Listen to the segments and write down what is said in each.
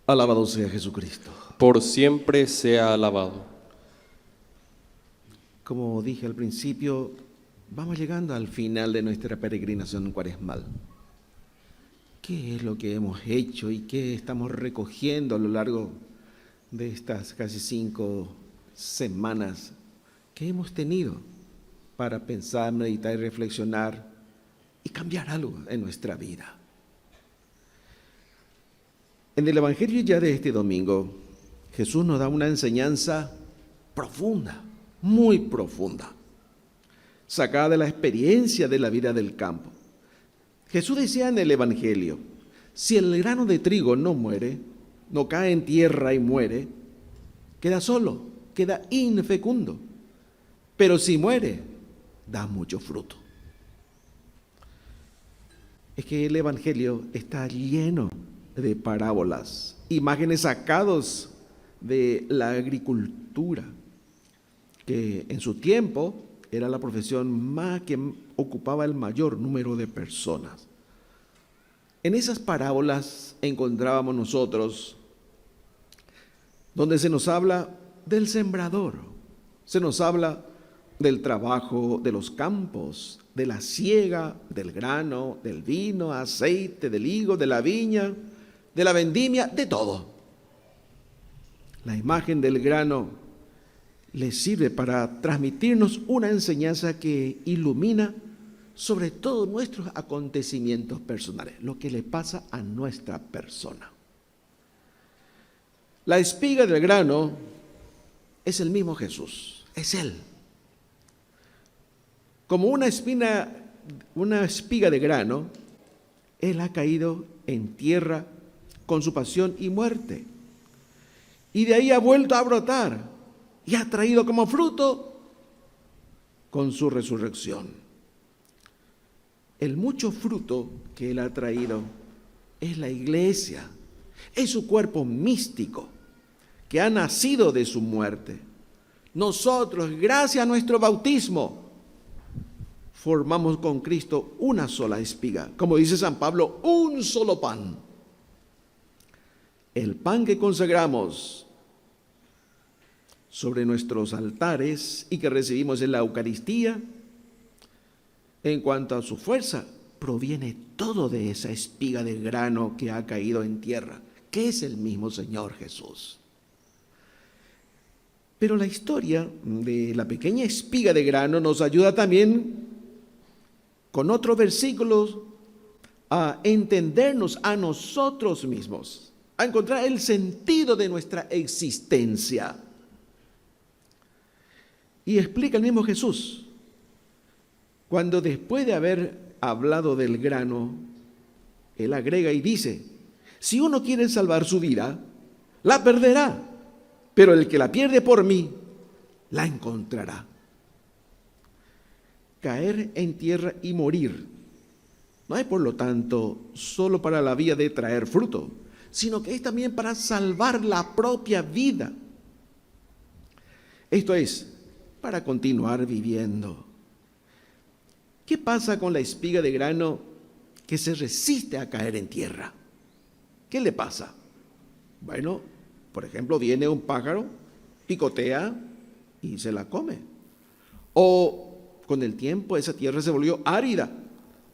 Alabado sea Jesucristo. Por siempre sea alabado. Como dije al principio, vamos llegando al final de nuestra peregrinación cuaresmal. ¿Qué es lo que hemos hecho y qué estamos recogiendo a lo largo de estas casi 5 semanas que hemos tenido para pensar, meditar y reflexionar y cambiar algo en nuestra vida? En el Evangelio ya de este domingo, Jesús nos da una enseñanza profunda, muy profunda, sacada de la experiencia de la vida del campo. Jesús decía en el Evangelio, si el grano de trigo no muere, no cae en tierra y muere, queda solo, queda infecundo. Pero si muere, da mucho fruto. Es que el Evangelio está lleno de parábolas, imágenes sacados de la agricultura, que en su tiempo era la profesión más que ocupaba el mayor número de personas. En esas parábolas encontrábamos nosotros donde se nos habla del sembrador, se nos habla del trabajo de los campos, de la siega, del grano, del vino, aceite, del higo, de la viña, de la vendimia, de todo. La imagen del grano le sirve para transmitirnos una enseñanza que ilumina sobre todo nuestros acontecimientos personales, lo que le pasa a nuestra persona. La espiga del grano es el mismo Jesús, es Él. Como una espiga de grano, Él ha caído en tierra con su pasión y muerte. Y de ahí ha vuelto a brotar y ha traído como fruto con su resurrección. El mucho fruto que Él ha traído es la iglesia, es su cuerpo místico que ha nacido de su muerte. Nosotros, gracias a nuestro bautismo, formamos con Cristo una sola espiga. Como dice San Pablo, un solo pan. El pan que consagramos sobre nuestros altares y que recibimos en la Eucaristía, en cuanto a su fuerza, proviene todo de esa espiga de grano que ha caído en tierra, que es el mismo Señor Jesús. Pero la historia de la pequeña espiga de grano nos ayuda también con otros versículos a entendernos a nosotros mismos, a encontrar el sentido de nuestra existencia. Y explica el mismo Jesús, cuando después de haber hablado del grano, Él agrega y dice, si uno quiere salvar su vida, la perderá, pero el que la pierde por mí, la encontrará. Caer en tierra y morir no es, por lo tanto, solo para la vía de traer fruto, sino que es también para salvar la propia vida. Esto es, para continuar viviendo. ¿Qué pasa con la espiga de grano que se resiste a caer en tierra? ¿Qué le pasa? Bueno, por ejemplo, viene un pájaro, picotea y se la come. O con el tiempo esa tierra se volvió árida.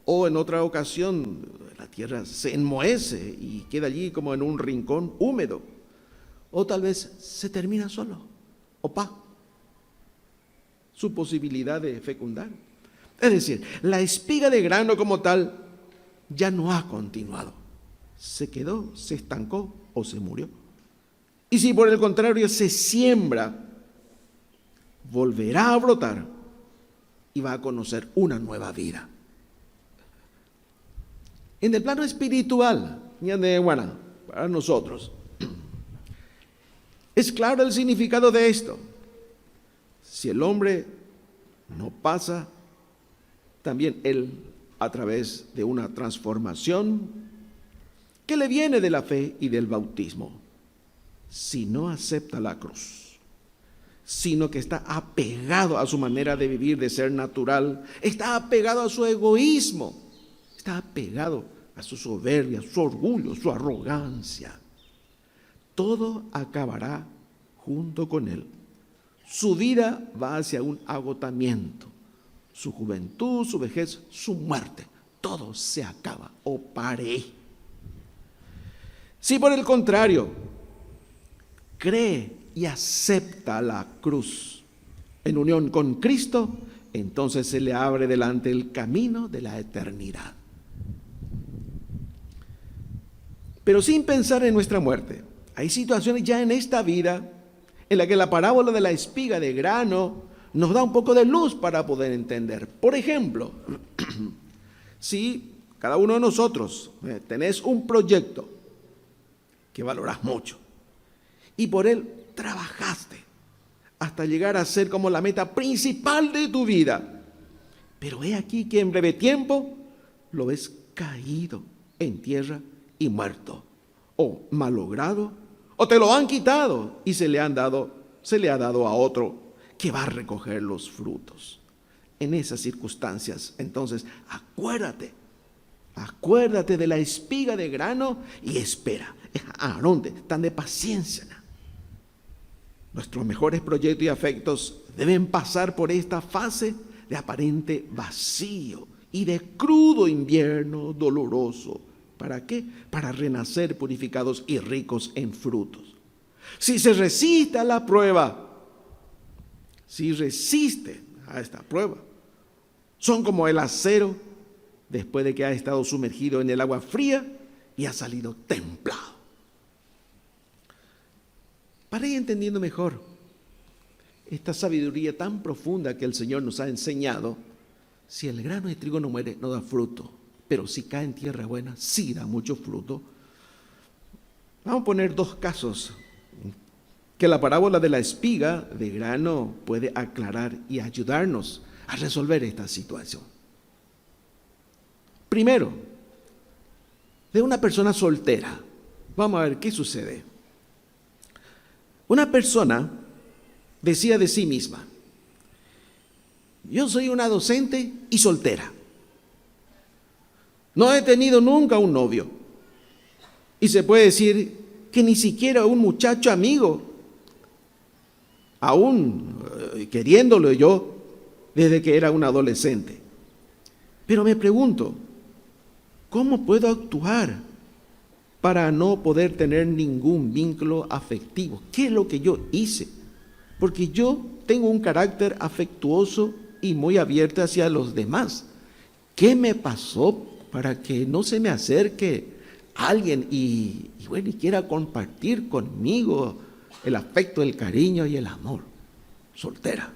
O en otra ocasión la tierra se enmohece y queda allí como en un rincón húmedo. O tal vez se termina solo. Su posibilidad de fecundar. Es decir, la espiga de grano como tal ya no ha continuado. Se quedó, se estancó o se murió. Y si por el contrario se siembra, volverá a brotar y va a conocer una nueva vida. En el plano espiritual, para nosotros, es claro el significado de esto. Si el hombre no pasa, también él, a través de una transformación que le viene de la fe y del bautismo, si no acepta la cruz, sino que está apegado a su manera de vivir, de ser natural, está apegado a su egoísmo, está apegado a su soberbia, su orgullo, su arrogancia, todo acabará junto con él. Su vida va hacia un agotamiento. Su juventud, su vejez, su muerte. Todo se acaba o pare. Si por el contrario cree y acepta la cruz en unión con Cristo, entonces se le abre delante el camino de la eternidad. Pero sin pensar en nuestra muerte, hay situaciones ya en esta vida en la que la parábola de la espiga de grano nos da un poco de luz para poder entender. Por ejemplo, si cada uno de nosotros tenés un proyecto que valorás mucho y por él trabajaste hasta llegar a ser como la meta principal de tu vida, pero he aquí que en breve tiempo lo ves caído en tierra y muerto, o malogrado, o te lo han quitado y se le ha dado a otro que va a recoger los frutos. En esas circunstancias, entonces, acuérdate de la espiga de grano y espera. ¿Dónde? Tan de paciencia. Nuestros mejores proyectos y afectos deben pasar por esta fase de aparente vacío y de crudo invierno doloroso. ¿Para qué? Para renacer purificados y ricos en frutos. Si se resiste a la prueba, si resiste a esta prueba, son como el acero después de que ha estado sumergido en el agua fría y ha salido templado. Para ir entendiendo mejor esta sabiduría tan profunda que el Señor nos ha enseñado, si el grano de trigo no muere, no da fruto, pero si cae en tierra buena, sí da mucho fruto. Vamos a poner dos casos que la parábola de la espiga de grano puede aclarar y ayudarnos a resolver esta situación. Primero, de una persona soltera. Vamos a ver qué sucede. Una persona decía de sí misma: yo soy una docente y soltera. No he tenido nunca un novio. Y se puede decir que ni siquiera un muchacho amigo, aún queriéndolo yo desde que era un adolescente. Pero me pregunto, ¿cómo puedo actuar para no poder tener ningún vínculo afectivo? ¿Qué es lo que yo hice? Porque yo tengo un carácter afectuoso y muy abierto hacia los demás. ¿Qué me pasó para que no se me acerque alguien y quiera compartir conmigo el afecto, el cariño y el amor? Soltera.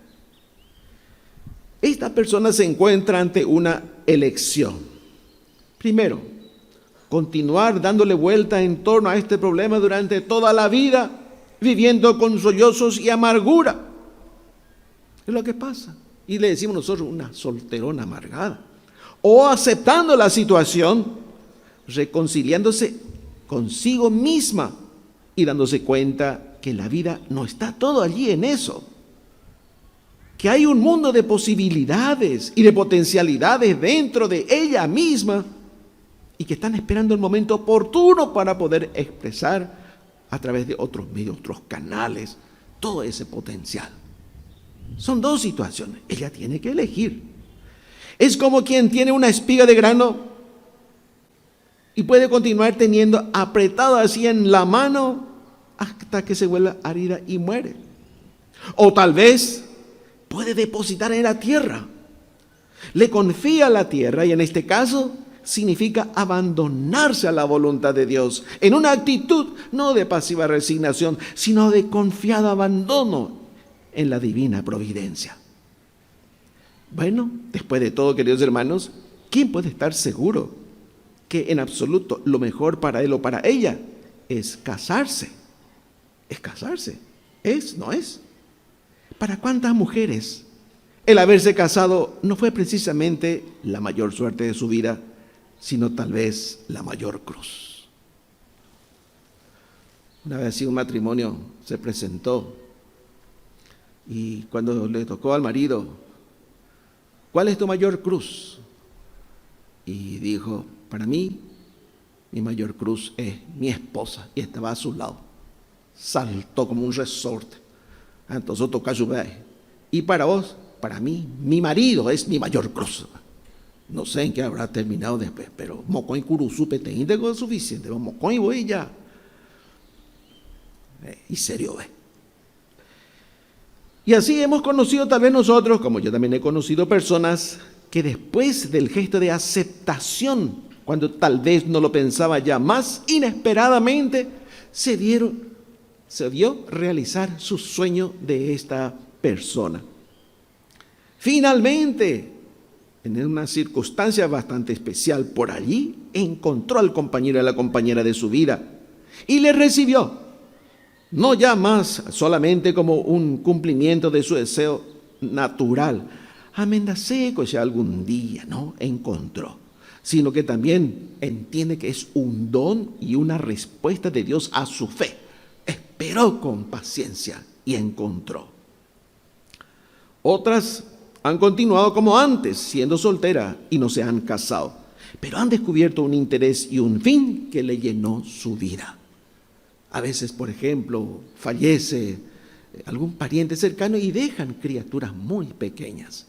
Esta persona se encuentra ante una elección. Primero, continuar dándole vuelta en torno a este problema durante toda la vida, viviendo con sollozos y amargura. Es lo que pasa. Y le decimos nosotros una solterona amargada. O aceptando la situación, reconciliándose consigo misma y dándose cuenta que la vida no está todo allí en eso. Que hay un mundo de posibilidades y de potencialidades dentro de ella misma y que están esperando el momento oportuno para poder expresar a través de otros medios, otros canales, todo ese potencial. Son dos situaciones. Ella tiene que elegir. Es como quien tiene una espiga de grano y puede continuar teniendo apretada así en la mano hasta que se vuelva árida y muere. O tal vez puede depositar en la tierra. Le confía a la tierra y en este caso significa abandonarse a la voluntad de Dios en una actitud no de pasiva resignación, sino de confiado abandono en la divina providencia. Bueno, después de todo, queridos hermanos, ¿quién puede estar seguro que en absoluto lo mejor para él o para ella es casarse? Es casarse. ¿No es? ¿Para cuántas mujeres el haberse casado no fue precisamente la mayor suerte de su vida, sino tal vez la mayor cruz? Una vez así un matrimonio se presentó y cuando le tocó al marido: ¿cuál es tu mayor cruz? Y dijo: para mí, mi mayor cruz es mi esposa, y estaba a su lado. saltó como un resorte. Entonces toca lluvia. Y para vos, para mí, mi marido es mi mayor cruz. No sé en qué habrá terminado después, pero mocoy curuzupe te índigo es suficiente. Mocoy voy ya. Y serio, ve. Y así hemos conocido tal vez nosotros, como yo también he conocido personas que después del gesto de aceptación, cuando tal vez no lo pensaba ya más, inesperadamente se vio realizar su sueño de esta persona. Finalmente, en una circunstancia bastante especial por allí, encontró al compañero y a la compañera de su vida y le recibió. No ya más solamente como un cumplimiento de su deseo natural, amendaseco ya algún día, ¿no? Encontró, sino que también entiende que es un don y una respuesta de Dios a su fe. Esperó con paciencia y encontró. Otras han continuado como antes, siendo soltera y no se han casado, pero han descubierto un interés y un fin que le llenó su vida. A veces, por ejemplo, fallece algún pariente cercano y dejan criaturas muy pequeñas.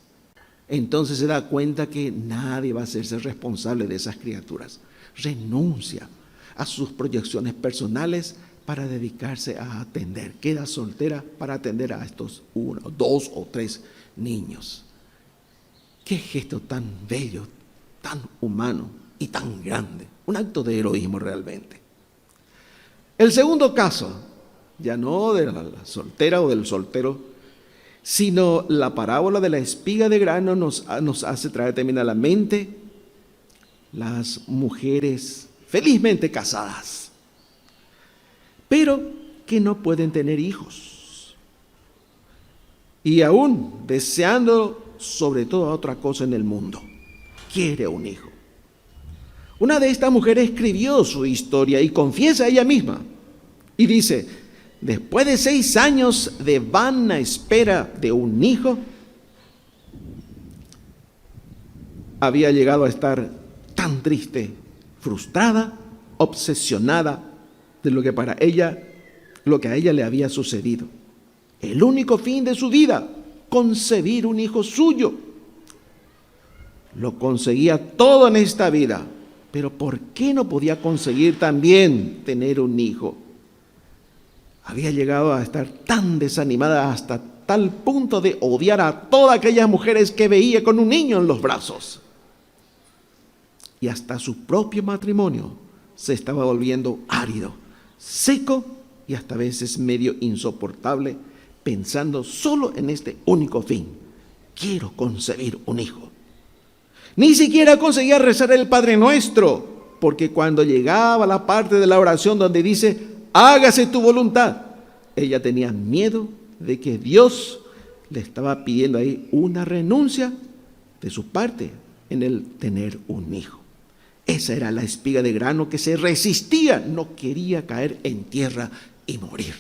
Entonces se da cuenta que nadie va a hacerse responsable de esas criaturas. Renuncia a sus proyecciones personales para dedicarse a atender. Queda soltera para atender a estos 1, 2 o 3 niños. Qué gesto tan bello, tan humano y tan grande. Un acto de heroísmo realmente. El segundo caso, ya no de la soltera o del soltero, sino la parábola de la espiga de grano nos hace traer también a la mente las mujeres felizmente casadas, pero que no pueden tener hijos. Y aún deseando sobre todo otra cosa en el mundo, quiere un hijo. Una de estas mujeres escribió su historia y confiesa ella misma. Y dice, después de 6 años de vana espera de un hijo, había llegado a estar tan triste, frustrada, obsesionada de lo que a ella le había sucedido. El único fin de su vida, concebir un hijo suyo. Lo conseguía todo en esta vida, pero ¿por qué no podía conseguir también tener un hijo? Había llegado a estar tan desanimada hasta tal punto de odiar a todas aquellas mujeres que veía con un niño en los brazos. Y hasta su propio matrimonio se estaba volviendo árido, seco y hasta a veces medio insoportable, pensando solo en este único fin: quiero concebir un hijo. Ni siquiera conseguía rezar el Padre Nuestro, porque cuando llegaba la parte de la oración donde dice, hágase tu voluntad, ella tenía miedo de que Dios le estaba pidiendo ahí una renuncia de su parte en el tener un hijo. Esa era la espiga de grano que se resistía, no quería caer en tierra y morir.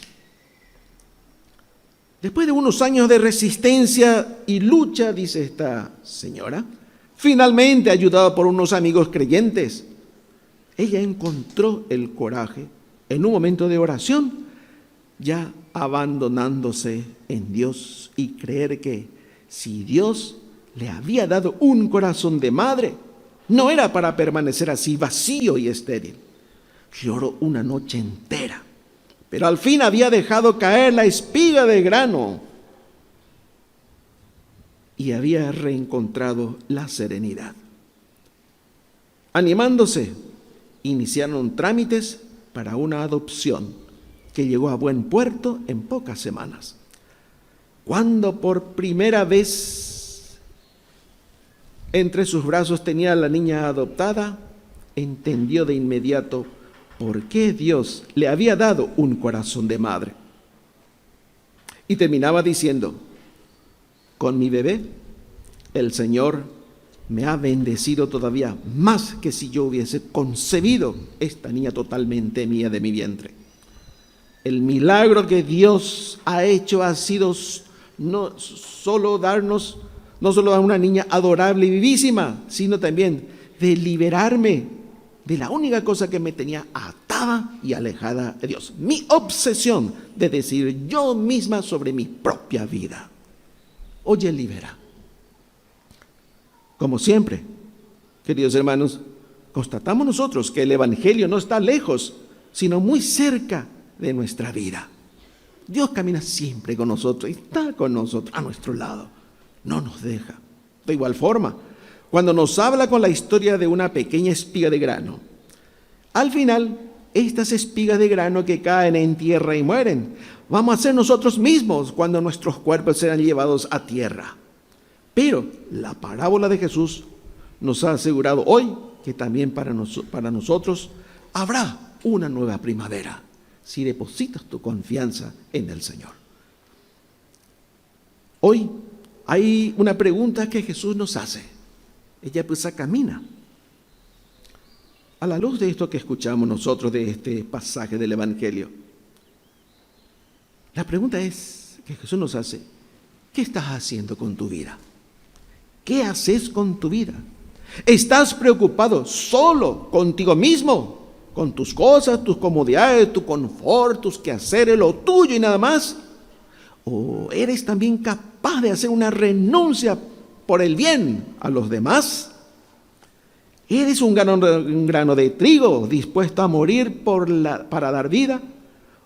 Después de unos años de resistencia y lucha, dice esta señora, finalmente ayudada por unos amigos creyentes, ella encontró el coraje en un momento de oración, ya abandonándose en Dios y creer que si Dios le había dado un corazón de madre, no era para permanecer así vacío y estéril. Lloró una noche entera, pero al fin había dejado caer la espiga de grano y había reencontrado la serenidad. Animándose, iniciaron trámites para una adopción que llegó a buen puerto en pocas semanas. Cuando por primera vez entre sus brazos tenía a la niña adoptada, entendió de inmediato por qué Dios le había dado un corazón de madre. Y terminaba diciendo, con mi bebé, el Señor me ha bendecido todavía más que si yo hubiese concebido esta niña totalmente mía de mi vientre. El milagro que Dios ha hecho ha sido no solo dar una niña adorable y vivísima, sino también de liberarme de la única cosa que me tenía atada apartada y alejada de Dios. Mi obsesión de decir yo misma sobre mi propia vida. Oye, libera. Como siempre, queridos hermanos, constatamos nosotros que el Evangelio no está lejos, sino muy cerca de nuestra vida. Dios camina siempre con nosotros, está con nosotros, a nuestro lado, no nos deja. De igual forma, cuando nos habla con la historia de una pequeña espiga de grano, al final, estas espigas de grano que caen en tierra y mueren, vamos a ser nosotros mismos cuando nuestros cuerpos serán llevados a tierra. Pero la parábola de Jesús nos ha asegurado hoy que también para nosotros habrá una nueva primavera si depositas tu confianza en el Señor. Hoy hay una pregunta que Jesús nos hace. Ella pues camina. A la luz de esto que escuchamos nosotros de este pasaje del Evangelio, la pregunta es que Jesús nos hace: ¿qué estás haciendo con tu vida? ¿Qué haces con tu vida? ¿Estás preocupado solo contigo mismo, con tus cosas, tus comodidades, tu confort, tus quehaceres, lo tuyo y nada más? ¿O eres también capaz de hacer una renuncia por el bien a los demás? ¿Eres un grano de trigo dispuesto a morir para dar vida?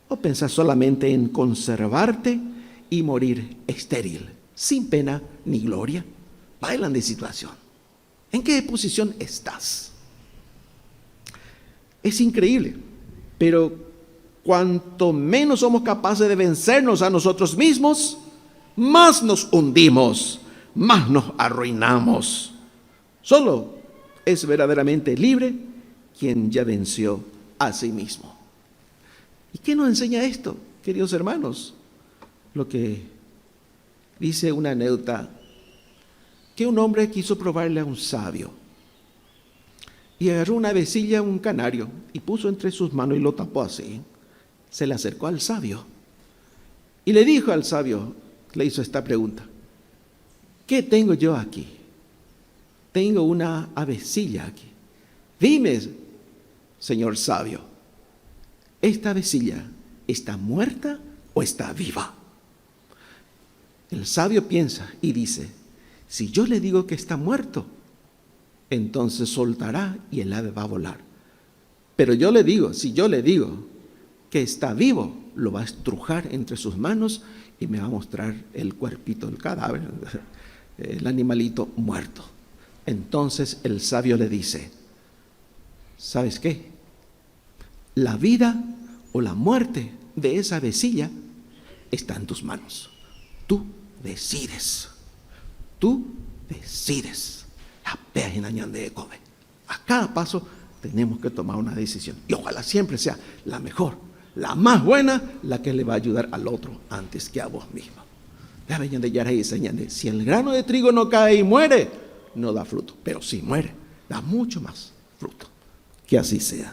¿O pensás solamente en conservarte y morir estéril, sin pena ni gloria? Bailan de situación. ¿En qué posición estás? Es increíble, pero cuanto menos somos capaces de vencernos a nosotros mismos, más nos hundimos, más nos arruinamos. Solo es verdaderamente libre quien ya venció a sí mismo. ¿Y qué nos enseña esto, queridos hermanos? Lo que dice una anécdota, que un hombre quiso probarle a un sabio y agarró una avecilla, un canario, y puso entre sus manos y lo tapó así. Se le acercó al sabio y le dijo al sabio, le hizo esta pregunta: ¿qué tengo yo aquí? Tengo una avecilla aquí. Dime, señor sabio, ¿esta avecilla está muerta o está viva? El sabio piensa y dice: si yo le digo que está muerto, entonces soltará y el ave va a volar. Pero si yo le digo que está vivo, lo va a estrujar entre sus manos y me va a mostrar el cuerpito, el cadáver, el animalito muerto. Entonces el sabio le dice: ¿sabes qué? La vida o la muerte de esa avecilla está en tus manos. Tú decides. Tú decides. A cada paso tenemos que tomar una decisión. Y ojalá siempre sea la mejor, la más buena, la que le va a ayudar al otro antes que a vos mismo. Si el grano de trigo no cae y muere, no da fruto. Pero si muere, da mucho más fruto. Que así sea.